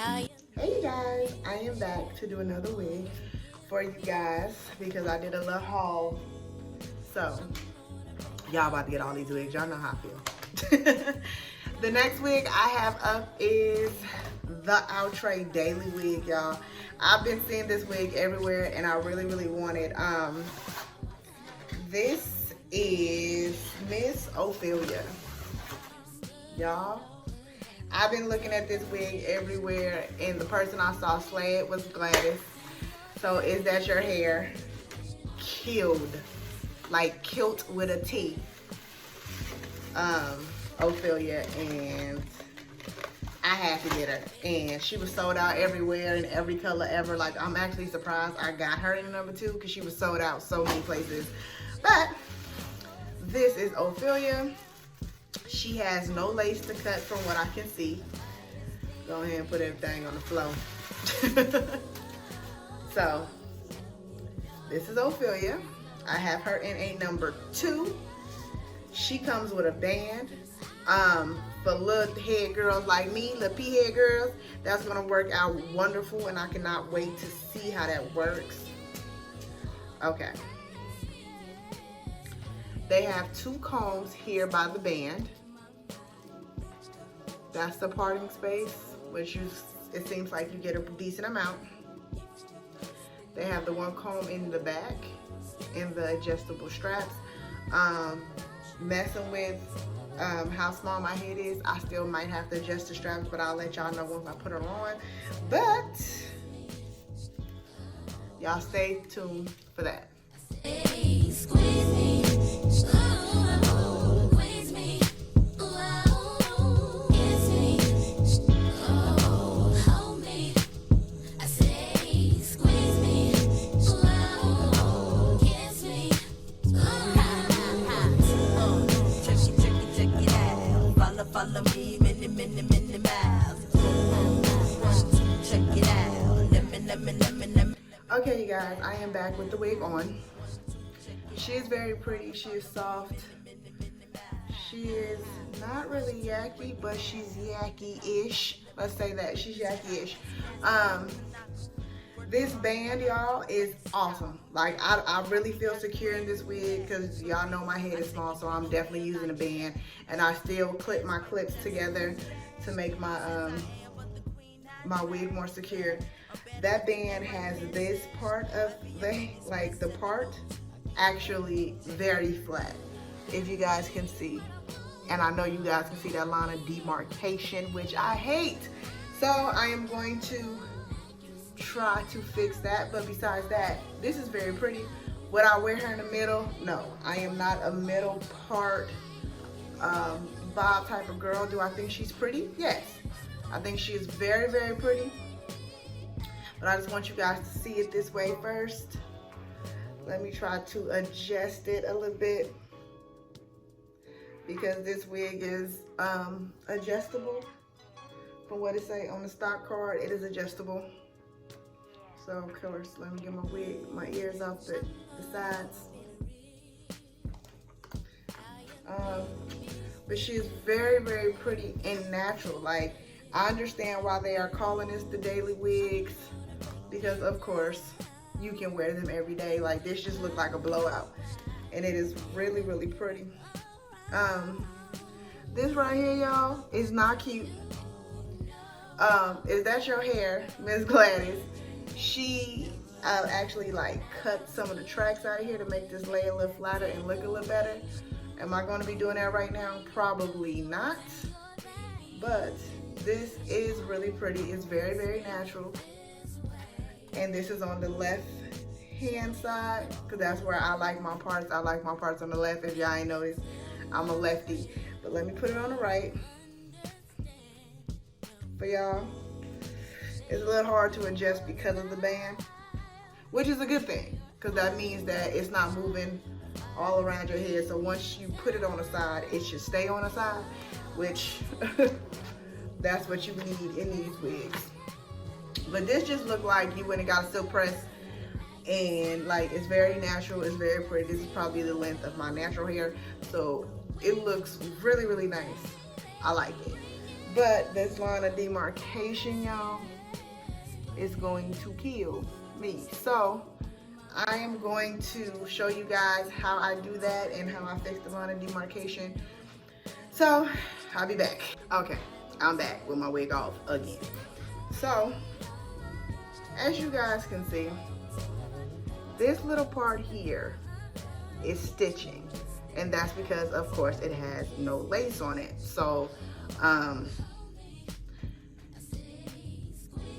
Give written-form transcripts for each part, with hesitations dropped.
Hey you guys, I am back to do another wig for you guys because I did a little haul. So, y'all about to get all these wigs. Y'all know how I feel. The next wig I have up is the Outre Daily Wig, y'all. I've been seeing this wig everywhere and I really want it. This is Miss Ophelia, y'all. I've been looking at this wig everywhere, and the person I saw slay it was Gladys. So Is That Your Hair killed, like kilt with a T, Ophelia, and I had to get her. And she was sold out everywhere in every color ever. Like, I'm actually surprised I got her in number 2 because she was sold out so many places. But this is Ophelia. She has no lace to cut from what I can see. Go ahead and put everything on the floor. So, this is Ophelia. I have her in a number 2. She comes with a band. For little head girls like me, little pea head girls, that's gonna work out wonderful, and I cannot wait to see how that works. Okay. They have 2 combs here by the band. That's the parting space, which it seems like you get a decent amount. They have the 1 comb in the back and the adjustable straps. Messing with how small my head is, I still might have to adjust the straps, but I'll let y'all know once I put her on. But y'all stay tuned for that. Follow me, many miles. Check it out. Let me. Okay, you guys, I am back with the wig on. She is very pretty. She is soft. She is not really yucky, but she's yucky-ish. Let's say that. She's yucky-ish. This band, y'all, is awesome. Like, I really feel secure in this wig because y'all know my head is small, so I'm definitely using a band. And I still clip my clips together to make my my wig more secure. That band has this part of the part actually very flat, if you guys can see. And I know you guys can see that line of demarcation, which I hate. So I am going to try to fix that. But besides that, this is very pretty. Would I wear her in the middle? No, I am not a middle part bob type of girl. Do I think she's pretty? Yes, I think she is very pretty, but I just want you guys to see it this way first. Let me try to adjust it a little bit because this wig is adjustable. From what it say on the stock card, it is adjustable. So of course, let me get my ears off the sides. But she is very pretty and natural. Like, I understand why they are calling this the daily wigs, because of course you can wear them every day. Like, this just looked like a blowout, and it is really pretty. This right here, y'all, is not cute. Is That Your Hair, Miss Gladys? She actually like cut some of the tracks out of here to make this lay a little flatter and look a little better. Am I going to be doing that right now? Probably not. But this is really pretty. It's very natural. And this is on the left hand side, because that's where I like my parts. I like my parts on the left. If y'all ain't noticed, I'm a lefty. But let me put it on the right for y'all. It's a little hard to adjust because of the band, which is a good thing, because that means that it's not moving all around your head. So once you put it on the side, it should stay on the side, which that's what you need in these wigs. But this just looked like you went and got a silk press, and like, it's very natural, it's very pretty. This is probably the length of my natural hair, so it looks really nice. I like it. But this line of demarcation, y'all, is going to kill me. So I am going to show you guys how I do that and how I fix the line of demarcation. So I'll be back. Okay, I'm back with my wig off again. So as you guys can see, this little part here is stitching, and that's because of course it has no lace on it. So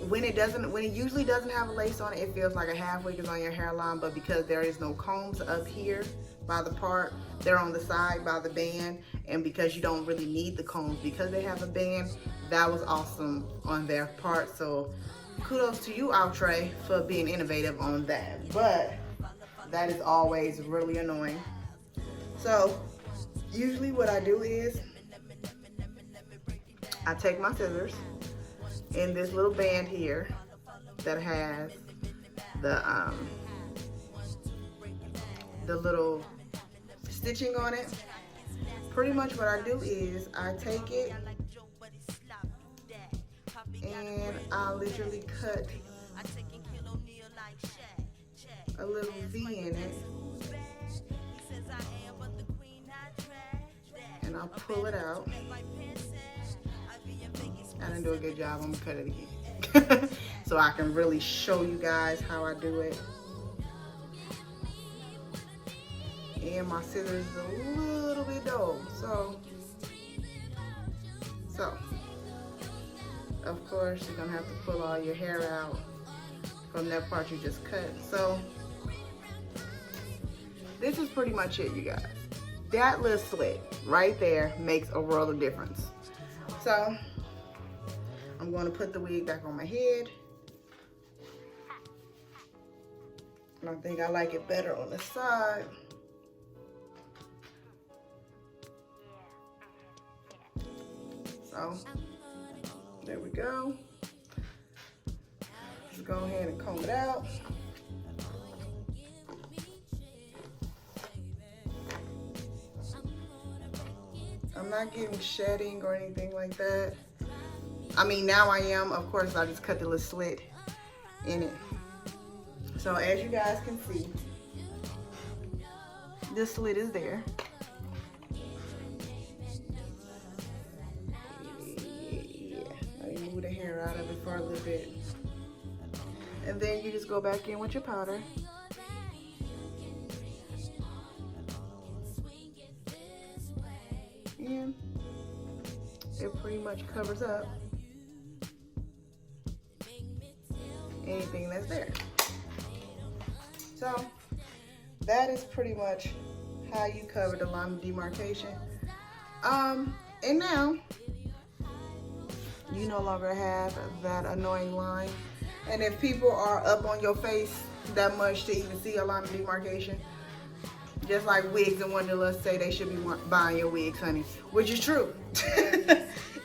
when it usually doesn't have a lace on it, it feels like a half wig is on your hairline, but because there is no combs up here by the part, they're on the side by the band, and because you don't really need the combs because they have a band, that was awesome on their part. So kudos to you, Outre, for being innovative on that. But that is always really annoying. So usually what I do is I take my scissors in this little band here that has the little stitching on it. Pretty much what I do is I take it and I literally cut a little V in it, and I'll pull it out. I didn't do a good job. I'm gonna cut it again so I can really show you guys how I do it. And my scissors is a little bit dull, so of course you're gonna have to pull all your hair out from that part you just cut. So this is pretty much it, you guys. That little slit right there makes a world of difference. So I'm going to put the wig back on my head. And I think I like it better on the side. So there we go. Just go ahead and comb it out. I'm not getting shedding or anything like that. I mean, now I am. Of course, I just cut the little slit in it. So as you guys can see, this slit is there. Yeah. Let me move the hair out of it for a little bit. And then you just go back in with your powder. And it pretty much covers up anything that's there. So that is pretty much how you cover the line of demarcation. And now you no longer have that annoying line. And if people are up on your face that much to even see a line of demarcation, just like Wigs and Wonderlust say they should be buying your wigs, honey, which is true.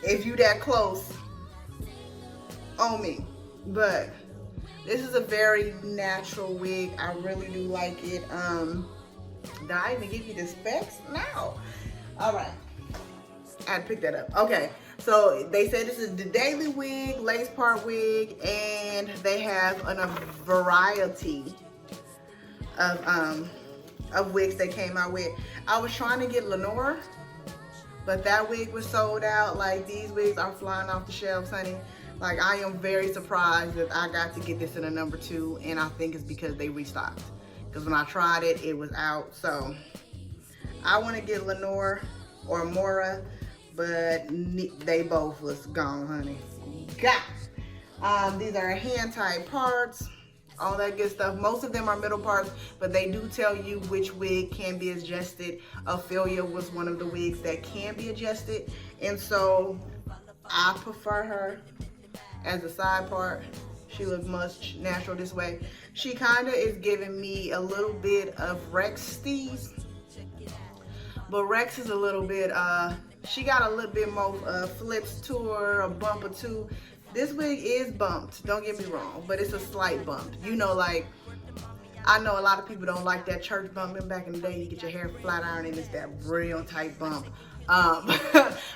If you that close on me. But this is a very natural wig. I really do like it. Did I even give you the specs? No. All right. I had to pick that up. Okay. So they said this is the daily wig, lace part wig, and they have a variety of wigs they came out with. I was trying to get Lenore, but that wig was sold out. Like, these wigs are flying off the shelves, honey. Like, I am very surprised that I got to get this in a number 2, and I think it's because they restocked. Because when I tried it, it was out. So I want to get Lenore or Mora, but they both was gone, honey. These are hand-tied parts, all that good stuff. Most of them are middle parts, but they do tell you which wig can be adjusted. Ophelia was one of the wigs that can be adjusted, and so I prefer her as a side part. She looks much natural this way. She kind of is giving me a little bit of Rex steez, but Rex is a little bit, she got a little bit more flips to her, a bump or two. This wig is bumped, don't get me wrong, but it's a slight bump. You know, like, I know a lot of people don't like that church bumping. Back in the day, you get your hair flat iron and it's that real tight bump.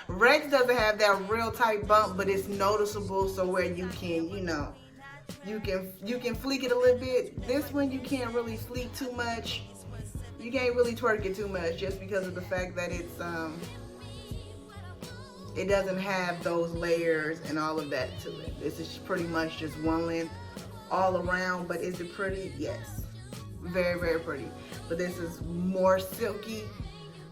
Rex doesn't have that real tight bump, but it's noticeable, so where you can, you know, you can fleek it a little bit. This one you can't really fleek too much. You can't really twerk it too much just because of the fact that it's it doesn't have those layers and all of that to it. This is pretty much just one length all around. But is it pretty? Yes, very, very pretty. But this is more silky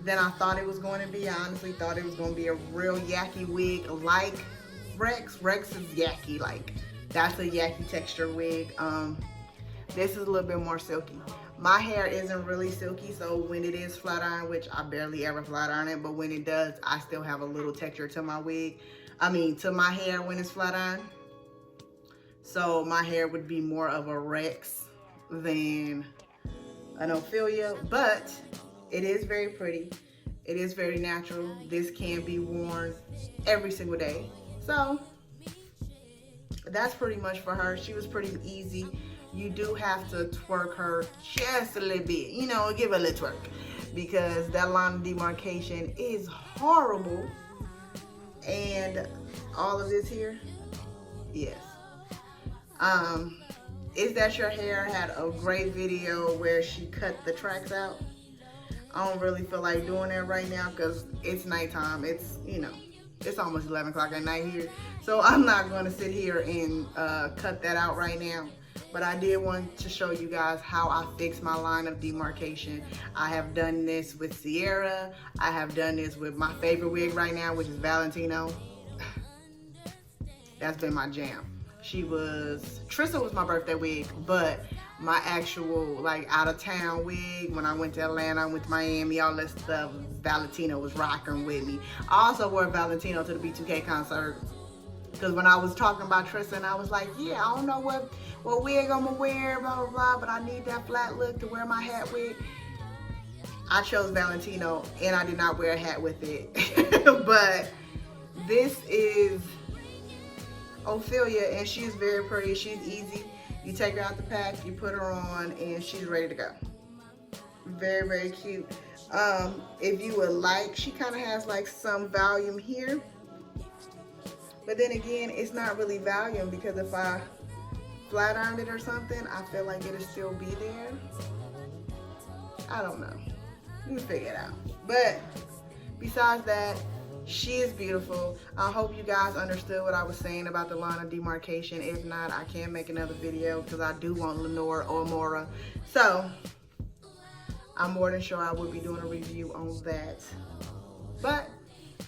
than I thought it was going to be. I honestly thought it was going to be a real yucky wig like Rex. Rex is yucky, like that's a yucky texture wig. This is a little bit more silky. My hair isn't really silky, so when it is flat iron, which I barely ever flat iron it, but when it does, I still have a little texture to my wig. I mean, to my hair when it's flat iron. So my hair would be more of a Rex than an Ophelia, but it is very pretty. It is very natural. This can be worn every single day. So that's pretty much for her. She was pretty easy. You do have to twerk her just a little bit, you know, give her a little twerk, because that line of demarcation is horrible. And all of this here, yes. Is That Your Hair had a great video where she cut the tracks out. I don't really feel like doing that right now because it's nighttime. It's, you know, it's almost 11 o'clock at night here. So I'm not going to sit here and cut that out right now. But I did want to show you guys how I fix my line of demarcation. I have done this with Sierra. I have done this with my favorite wig right now, which is Valentino. That's been my jam. Trissa was my birthday wig, but my actual like out of town wig, when I went to Atlanta, I went to Miami, all that stuff, Valentino was rocking with me. I also wore Valentino to the B2K concert. Because when I was talking about Trissa, and I was like, yeah, I don't know what wig I'm gonna wear, blah, blah, blah, but I need that flat look to wear my hat with. I chose Valentino, and I did not wear a hat with it. But this is Ophelia, and she's very pretty. She's easy. You take her out the pack, you put her on, and she's ready to go. Very, very cute. If you would like, she kind of has like some volume here. But then again, it's not really volume, because if I flat ironed it or something, I feel like it'll still be there. I don't know. You can figure it out. But besides that, she is beautiful. I hope you guys understood what I was saying about the line of demarcation. If not, I can make another video because I do want Lenore or Mora. So I'm more than sure I will be doing a review on that. But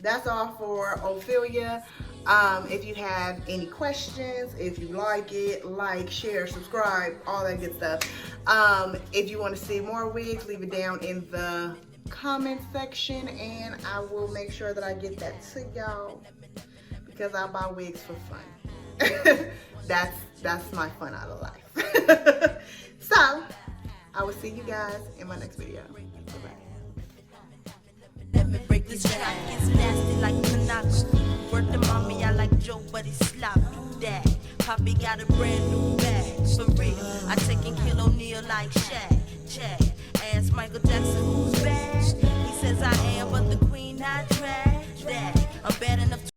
that's all for Ophelia. If you have any questions, if you like it, like, share, subscribe, all that good stuff. If you want to see more wigs, leave it down in the comment section, and I will make sure that I get that to y'all, because I buy wigs for fun. That's my fun out of life. So I will see you guys in my next video. Bye-bye. Let me break this track, it's nasty like Monaco. Word to mommy, I like Joe, but he's slop do that. Poppy got a brand new bag, for real. I take and kill O'Neal like Shaq, Chad. Ask Michael Jackson who's bad. He says I am, but the queen I drag.